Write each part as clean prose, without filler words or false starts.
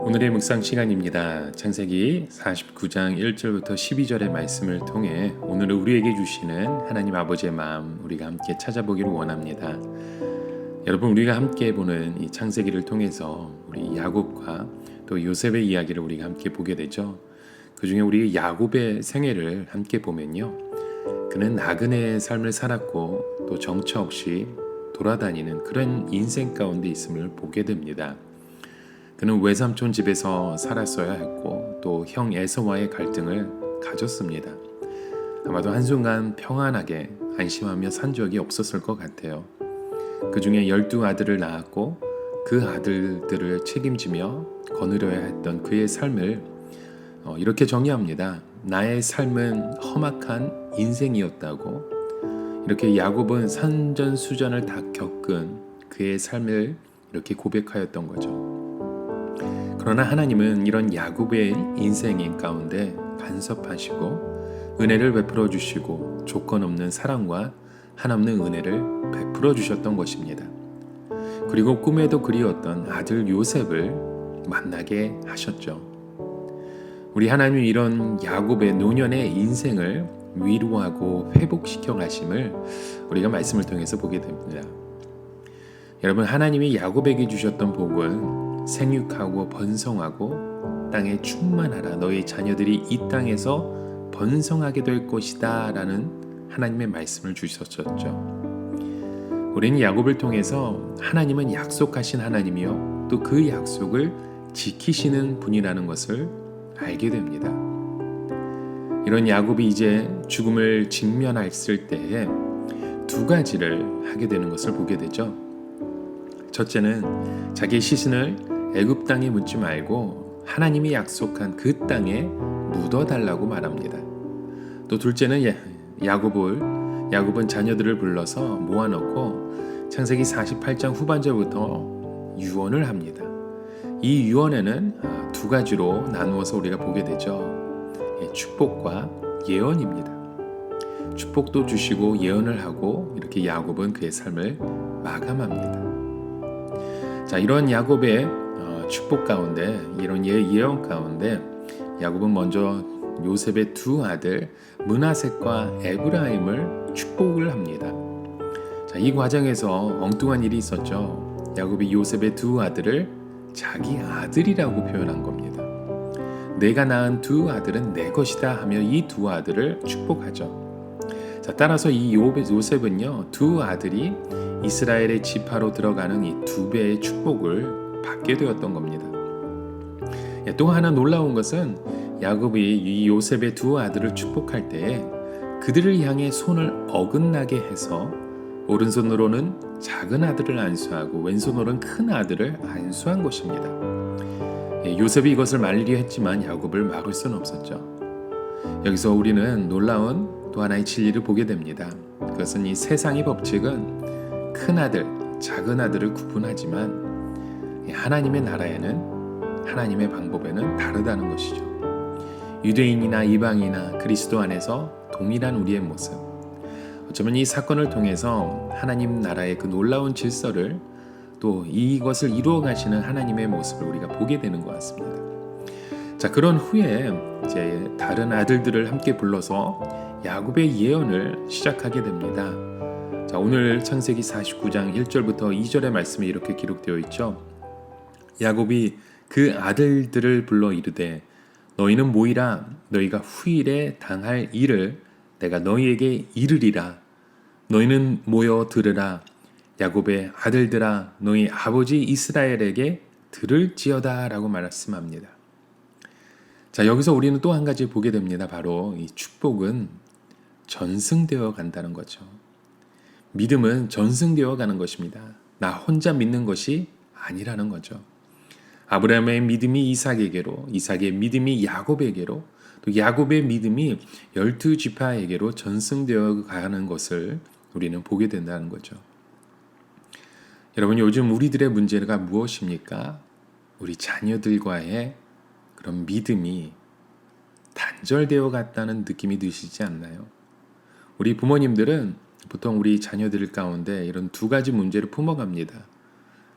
오늘의 묵상 시간입니다. 창세기 49장 1절부터 12절의 말씀을 통해 오늘 우리에게 주시는 하나님 아버지의 마음 우리가 함께 찾아보기를 원합니다. 여러분, 우리가 함께 보는 이 창세기를 통해서 우리 야곱과 또 요셉의 이야기를 우리가 함께 보게 되죠. 그 중에 우리 야곱의 생애를 함께 보면요, 그는 나그네의 삶을 살았고 또 정처 없이 돌아다니는 그런 인생 가운데 있음을 보게 됩니다. 그는 외삼촌 집에서 살았어야 했고 또 형 에서와의 갈등을 가졌습니다. 아마도 한순간 평안하게 안심하며 산 적이 없었을 것 같아요. 그 중에 12아들을 낳았고 그 아들들을 책임지며 거느려야 했던 그의 삶을 이렇게 정의합니다. 나의 삶은 험악한 인생이었다고. 이렇게 야곱은 산전수전을 다 겪은 그의 삶을 이렇게 고백하였던 거죠. 그러나 하나님은 이런 야곱의 인생 가운데 간섭하시고 은혜를 베풀어 주시고 조건 없는 사랑과 한없는 은혜를 베풀어 주셨던 것입니다. 그리고 꿈에도 그리웠던 아들 요셉을 만나게 하셨죠. 우리 하나님이 이런 야곱의 노년의 인생을 위로하고 회복시켜 가심을 우리가 말씀을 통해서 보게 됩니다. 여러분, 하나님이 야곱에게 주셨던 복은 생육하고 번성하고 땅에 충만하라, 너희 자녀들이 이 땅에서 번성하게 될 것이다 라는 하나님의 말씀을 주셨었죠. 우리는 야곱을 통해서 하나님은 약속하신 하나님이요 또 그 약속을 지키시는 분이라는 것을 알게 됩니다. 이런 야곱이 이제 죽음을 직면했을 때에 두 가지를 하게 되는 것을 보게 되죠. 첫째는 자기의 시신을 애굽 땅에 묻지 말고 하나님이 약속한 그 땅에 묻어달라고 말합니다. 또 둘째는 야곱은 자녀들을 불러서 모아놓고 창세기 48장 후반절부터 유언을 합니다. 이 유언에는 두 가지로 나누어서 우리가 보게 되죠. 축복과 예언입니다. 축복도 주시고 예언을 하고 이렇게 야곱은 그의 삶을 마감합니다. 자, 이런 야곱의 축복 가운데, 이런 예언 가운데 야곱은 먼저 요셉의 두 아들 므낫셋과 에브라임을 축복을 합니다. 자, 이 과정에서 엉뚱한 일이 있었죠. 야곱이 요셉의 두 아들을 자기 아들이라고 표현한 겁니다. 내가 낳은 두 아들은 내 것이다 하며 이 두 아들을 축복하죠. 자, 따라서 이 요셉은요, 두 아들이 이스라엘의 지파로 들어가는 이 두 배의 축복을 받게 되었던 겁니다. 또 하나 놀라운 것은 야곱이 이 요셉의 두 아들을 축복할 때에 그들을 향해 손을 어긋나게 해서 오른손으로는 작은 아들을 안수하고 왼손으로는 큰 아들을 안수한 것입니다. 요셉이 이것을 말리려 했지만 야곱을 막을 수는 없었죠. 여기서 우리는 놀라운 또 하나의 진리를 보게 됩니다. 그것은 이 세상의 법칙은 큰 아들, 작은 아들을 구분하지만 하나님의 나라에는, 하나님의 방법에는 다르다는 것이죠. 유대인이나 이방이나 그리스도 안에서 동일한 우리의 모습, 어쩌면 이 사건을 통해서 하나님 나라의 그 놀라운 질서를 또 이것을 이루어 가시는 하나님의 모습을 우리가 보게 되는 것 같습니다. 자, 그런 후에 이제 다른 아들들을 함께 불러서 야곱의 예언을 시작하게 됩니다. 자, 오늘 창세기 49장 1절부터 2절의 말씀에 이렇게 기록되어 있죠. 야곱이 그 아들들을 불러 이르되 너희는 모이라, 너희가 후일에 당할 일을 내가 너희에게 이르리라. 너희는 모여 들으라. 야곱의 아들들아, 너희 아버지 이스라엘에게 들을지어다 라고 말씀합니다. 자, 여기서 우리는 또 한 가지 보게 됩니다. 바로 이 축복은 전승되어 간다는 거죠. 믿음은 전승되어 가는 것입니다. 나 혼자 믿는 것이 아니라는 거죠. 아브라함의 믿음이 이삭에게로, 이삭의 믿음이 야곱에게로, 또 야곱의 믿음이 12지파에게로 전승되어 가는 것을 우리는 보게 된다는 거죠. 여러분, 요즘 우리들의 문제가 무엇입니까? 우리 자녀들과의 그런 믿음이 단절되어 갔다는 느낌이 드시지 않나요? 우리 부모님들은 보통 우리 자녀들 가운데 이런 두 가지 문제를 품어갑니다.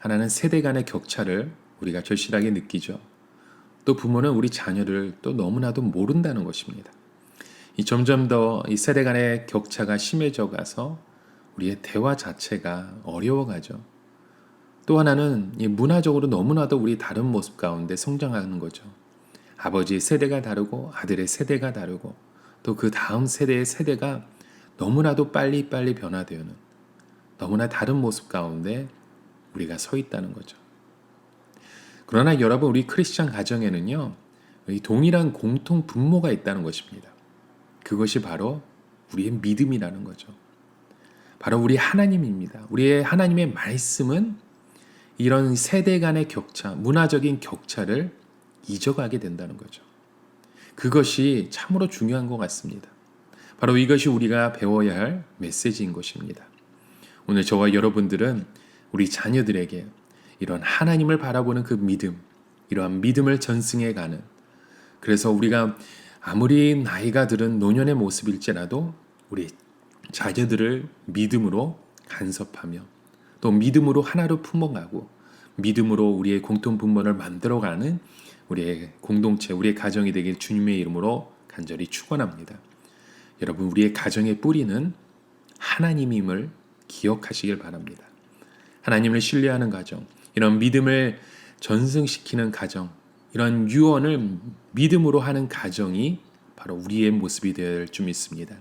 하나는 세대 간의 격차를 우리가 절실하게 느끼죠. 또 부모는 우리 자녀를 또 너무나도 모른다는 것입니다. 이 점점 더 이 세대 간의 격차가 심해져 가서 우리의 대화 자체가 어려워가죠. 또 하나는 이 문화적으로 너무나도 우리 다른 모습 가운데 성장하는 거죠. 아버지의 세대가 다르고 아들의 세대가 다르고 또 그 다음 세대의 세대가 너무나도 빨리빨리 변화되는 너무나 다른 모습 가운데 우리가 서 있다는 거죠. 그러나 여러분, 우리 크리스찬 가정에는요, 이 동일한 공통 분모가 있다는 것입니다. 그것이 바로 우리의 믿음이라는 거죠. 바로 우리 하나님입니다. 우리의 하나님의 말씀은 이런 세대 간의 격차, 문화적인 격차를 잊어가게 된다는 거죠. 그것이 참으로 중요한 것 같습니다. 바로 이것이 우리가 배워야 할 메시지인 것입니다. 오늘 저와 여러분들은 우리 자녀들에게 이런 하나님을 바라보는 그 믿음, 이러한 믿음을 전승해 가는, 그래서 우리가 아무리 나이가 들은 노년의 모습일지라도 우리 자녀들을 믿음으로 간섭하며 또 믿음으로 하나로 품어가고 믿음으로 우리의 공통 분모를 만들어가는 우리의 공동체, 우리의 가정이 되길 주님의 이름으로 간절히 축원합니다. 여러분, 우리의 가정의 뿌리는 하나님임을 기억하시길 바랍니다. 하나님을 신뢰하는 가정, 이런 믿음을 전승시키는 가정, 이런 유언을 믿음으로 하는 가정이 바로 우리의 모습이 될 줄 믿습니다.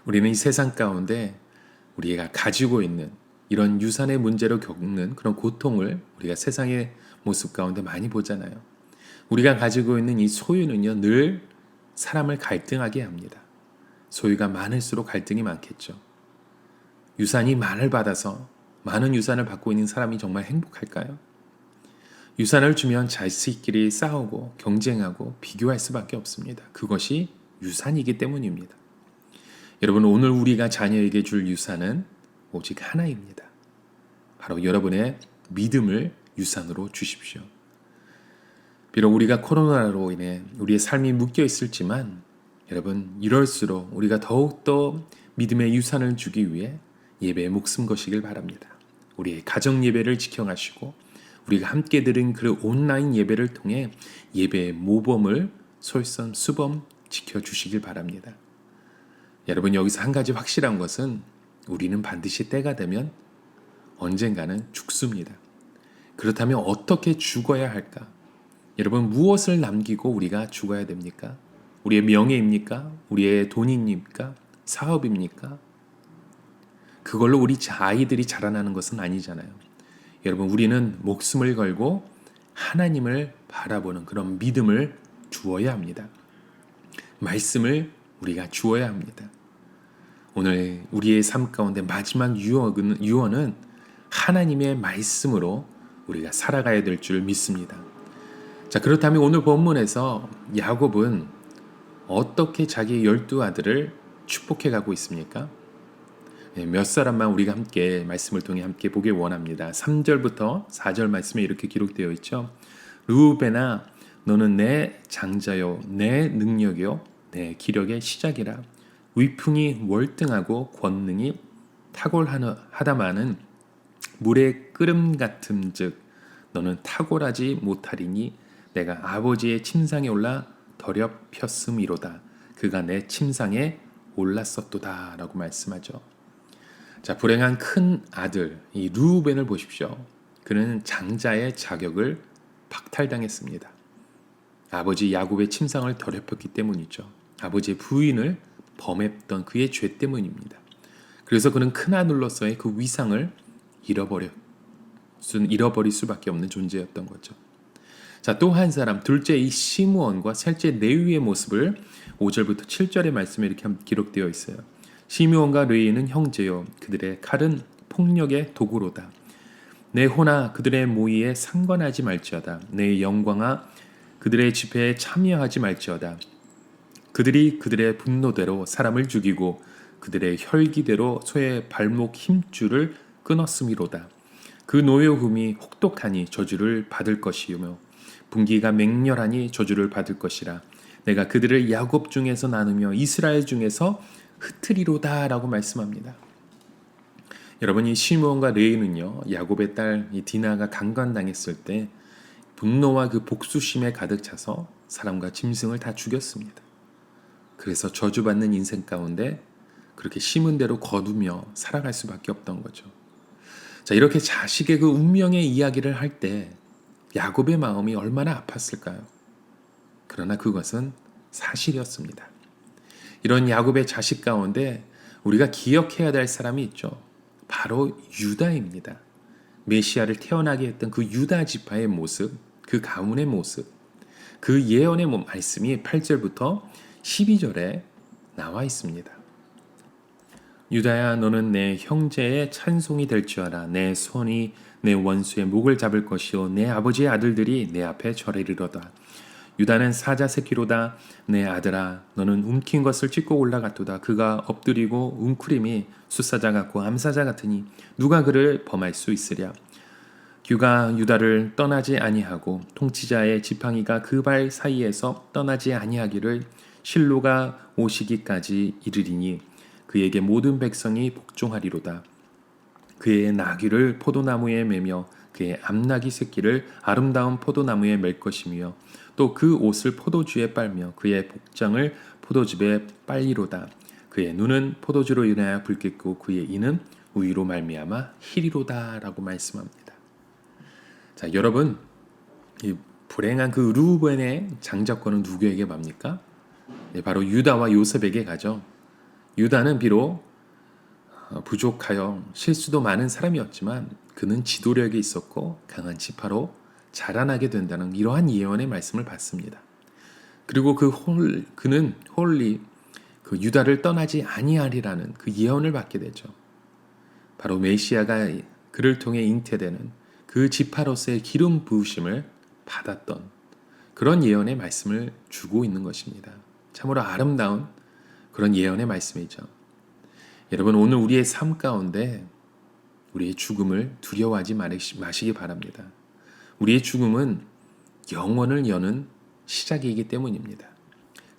우리는 이 세상 가운데 우리가 가지고 있는 이런 유산의 문제로 겪는 그런 고통을 우리가 세상의 모습 가운데 많이 보잖아요. 우리가 가지고 있는 이 소유는요, 늘 사람을 갈등하게 합니다. 소유가 많을수록 갈등이 많겠죠. 유산이 많을 받아서 많은 유산을 받고 있는 사람이 정말 행복할까요? 유산을 주면 자식끼리 싸우고 경쟁하고 비교할 수밖에 없습니다. 그것이 유산이기 때문입니다. 여러분, 오늘 우리가 자녀에게 줄 유산은 오직 하나입니다. 바로 여러분의 믿음을 유산으로 주십시오. 비록 우리가 코로나로 인해 우리의 삶이 묶여 있을지만 여러분, 이럴수록 우리가 더욱더 믿음의 유산을 주기 위해 예배에 목숨 거시길 바랍니다. 우리의 가정 예배를 지켜가시고 우리가 함께 드린 그 온라인 예배를 통해 예배의 모범을 솔선수범 지켜주시길 바랍니다. 여러분, 여기서 한 가지 확실한 것은 우리는 반드시 때가 되면 언젠가는 죽습니다. 그렇다면 어떻게 죽어야 할까? 여러분, 무엇을 남기고 우리가 죽어야 됩니까? 우리의 명예입니까? 우리의 돈입니까? 사업입니까? 그걸로 우리 아이들이 자라나는 것은 아니잖아요. 여러분, 우리는 목숨을 걸고 하나님을 바라보는 그런 믿음을 주어야 합니다. 말씀을 우리가 주어야 합니다. 오늘 우리의 삶 가운데 마지막 유언은 하나님의 말씀으로 우리가 살아가야 될 줄 믿습니다. 자, 그렇다면 오늘 본문에서 야곱은 어떻게 자기 12 아들을 축복해 가고 있습니까? 몇 사람만 우리가 함께 말씀을 통해 함께 보길 원합니다. 3절부터 4절 말씀에 이렇게 기록되어 있죠. 르우벤아, 너는 내 장자요, 내 능력이요, 내 기력의 시작이라. 위풍이 월등하고 권능이 탁월하다마는 물의 끓음 같음즉 너는 탁월하지 못하리니 내가 아버지의 침상에 올라 더럽혔음이로다. 그가 내 침상에 올랐었도다 라고 말씀하죠. 자, 불행한 큰 아들 이 르우벤을 보십시오. 그는 장자의 자격을 박탈당했습니다. 아버지 야곱의 침상을 더럽혔기 때문이죠. 아버지의 부인을 범했던 그의 죄 때문입니다. 그래서 그는 큰 아들로서의 그 위상을 잃어버릴 수밖에 없는 존재였던 거죠. 자, 또 한 사람, 둘째 이 시므온과 셋째 레위의 모습을 5절부터 7절의 말씀에 이렇게 기록되어 있어요. 시므온과 레위는 형제요, 그들의 칼은 폭력의 도구로다. 내 호나 그들의 모의에 상관하지 말지어다. 내 영광아 그들의 집회에 참여하지 말지어다. 그들이 그들의 분노대로 사람을 죽이고 그들의 혈기대로 소의 발목 힘줄을 끊었음이로다. 그 노여움이 혹독하니 저주를 받을 것이며 분기가 맹렬하니 저주를 받을 것이라. 내가 그들을 야곱 중에서 나누며 이스라엘 중에서 흩트리로다 라고 말씀합니다. 여러분, 이 시므온과 레위는요, 야곱의 딸 이 디나가 강간당했을 때 분노와 그 복수심에 가득 차서 사람과 짐승을 다 죽였습니다. 그래서 저주받는 인생 가운데 그렇게 심은 대로 거두며 살아갈 수밖에 없던 거죠. 자, 이렇게 자식의 그 운명의 이야기를 할 때 야곱의 마음이 얼마나 아팠을까요? 그러나 그것은 사실이었습니다. 이런 야곱의 자식 가운데 우리가 기억해야 될 사람이 있죠. 바로 유다입니다. 메시아를 태어나게 했던 그 유다 지파의 모습, 그 가문의 모습, 그 예언의 말씀이 8절부터 12절에 나와 있습니다. 유다야, 너는 내 형제의 찬송이 될 줄 알아. 내 손이 내 원수의 목을 잡을 것이요 내 아버지의 아들들이 내 앞에 절하리로다. 유다는 사자 새끼로다. 내 아들아, 너는 움킨 것을 찢고 올라갔도다. 그가 엎드리고 웅크림이 숫사자 같고 암사자 같으니 누가 그를 범할 수 있으랴. 규가 유다를 떠나지 아니하고 통치자의 지팡이가 그 발 사이에서 떠나지 아니하기를 실로가 오시기까지 이르리니 그에게 모든 백성이 복종하리로다. 그의 나귀를 포도나무에 매며 그의 암나귀 새끼를 아름다운 포도나무에 맬 것이며 또 그 옷을 포도주에 빨며 그의 복장을 포도즙에 빨리로다. 그의 눈은 포도주로 인하여 붉겠고 그의 이는 우유로 말미암아 희리로다 라고 말씀합니다. 자, 여러분, 이 불행한 그 르우벤의 장자권은 누구에게 맙니까? 네, 바로 유다와 요셉에게 가죠. 유다는 비록 부족하여 실수도 많은 사람이었지만 그는 지도력이 있었고 강한 지파로 자라나게 된다는 이러한 예언의 말씀을 받습니다. 그리고 그는 홀리 그 유다를 떠나지 아니하리라는 그 예언을 받게 되죠. 바로 메시아가 그를 통해 잉태되는 그 지파로서의 기름 부으심을 받았던 그런 예언의 말씀을 주고 있는 것입니다. 참으로 아름다운 그런 예언의 말씀이죠. 여러분, 오늘 우리의 삶 가운데 우리의 죽음을 두려워하지 마시기 바랍니다. 우리의 죽음은 영원을 여는 시작이기 때문입니다.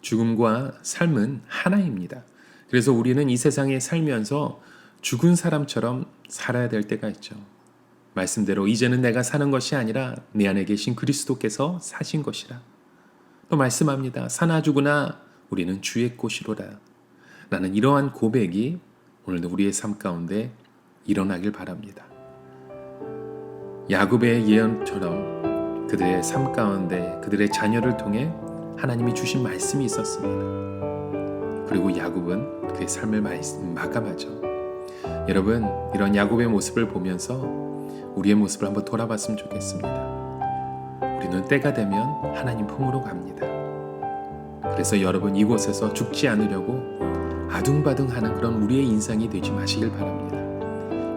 죽음과 삶은 하나입니다. 그래서 우리는 이 세상에 살면서 죽은 사람처럼 살아야 될 때가 있죠. 말씀대로 이제는 내가 사는 것이 아니라 내 안에 계신 그리스도께서 사신 것이라. 또 말씀합니다. 사나 죽으나 우리는 주의 꽃이로라. 나는 이러한 고백이 오늘도 우리의 삶 가운데 일어나길 바랍니다. 야곱의 예언처럼 그들의 삶 가운데 그들의 자녀를 통해 하나님이 주신 말씀이 있었습니다. 그리고 야곱은 그의 삶을 마감하죠. 여러분, 이런 야곱의 모습을 보면서 우리의 모습을 한번 돌아봤으면 좋겠습니다. 우리는 때가 되면 하나님 품으로 갑니다. 그래서 여러분, 이곳에서 죽지 않으려고 아둥바둥하는 그런 우리의 인생이 되지 마시길 바랍니다.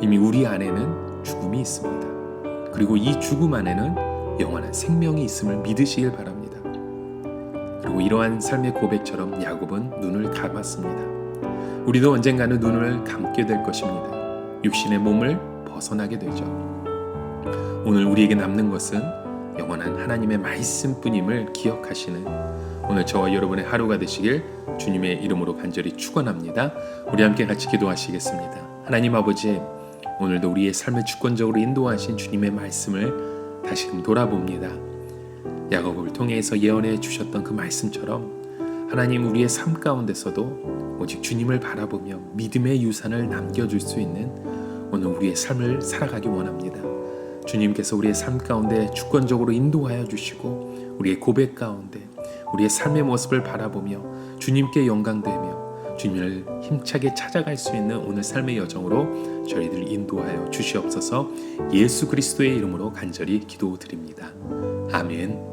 이미 우리 안에는 죽음이 있습니다. 그리고 이 죽음 안에는 영원한 생명이 있음을 믿으시길 바랍니다. 그리고 이러한 삶의 고백처럼 야곱은 눈을 감았습니다. 우리도 언젠가는 눈을 감게 될 것입니다. 육신의 몸을 벗어나게 되죠. 오늘 우리에게 남는 것은 영원한 하나님의 말씀뿐임을 기억하시는 오늘 저와 여러분의 하루가 되시길 주님의 이름으로 간절히 축원합니다. 우리 함께 같이 기도하시겠습니다. 하나님 아버지, 오늘도 우리의 삶을 주권적으로 인도하신 주님의 말씀을 다시금 돌아봅니다. 야곱을 통해서 예언해 주셨던 그 말씀처럼 하나님, 우리의 삶 가운데서도 오직 주님을 바라보며 믿음의 유산을 남겨줄 수 있는 오늘 우리의 삶을 살아가기 원합니다. 주님께서 우리의 삶 가운데 주권적으로 인도하여 주시고 우리의 고백 가운데 우리의 삶의 모습을 바라보며 주님께 영광되며 주님을 힘차게 찾아갈 수 있는 오늘 삶의 여정으로 저희들 인도하여 주시옵소서. 예수 그리스도의 이름으로 간절히 기도드립니다. 아멘.